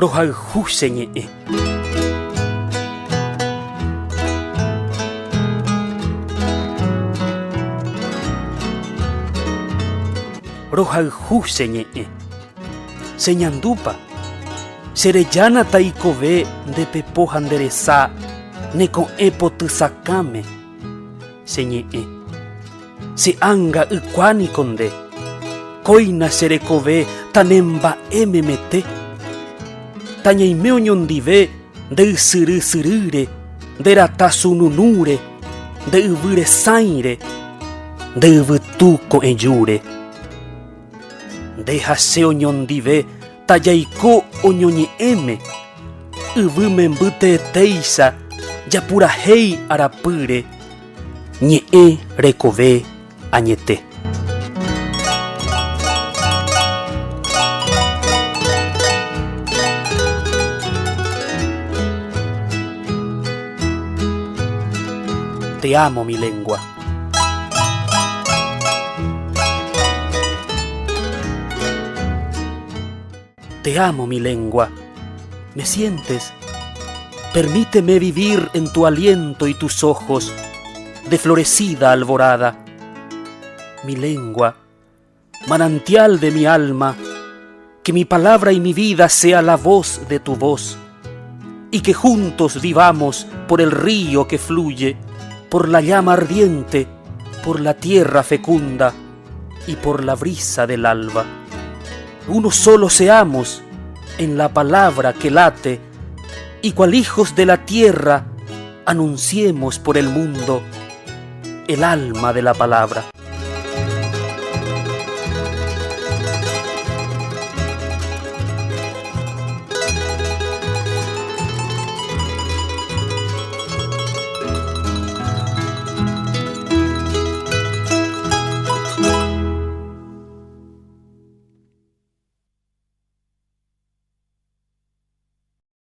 rohayhuseñe'ẽ. Rohayhuseñe'ẽ. Señandúpa, cherejána taikove ndepepoha nderesa neko'ẽ potysakáme. Cheñe'ẽ. Se anga ykuániko nde. Kóina cherekove tanemba'éme mete. Tañaime oñondive ndeysyry nderata sununúre, ndeyvyresãire, ndeyvytu ko'ẽjúre. Ndehase oñondive tajaiko oñoñe'ẽme, yvy membyteetéicha japurahéi arapýre, ñe'ẽ rekove añete. Te amo, mi lengua. Te amo, mi lengua. ¿Me sientes? Permíteme vivir en tu aliento y tus ojos de florecida alborada. Mi lengua, manantial de mi alma, que mi palabra y mi vida sea la voz de tu voz, y que juntos vivamos por el río que fluye, por la llama ardiente, por la tierra fecunda y por la brisa del alba. Uno solo seamos en la palabra que late, y cual hijos de la tierra anunciemos por el mundo el alma de la palabra.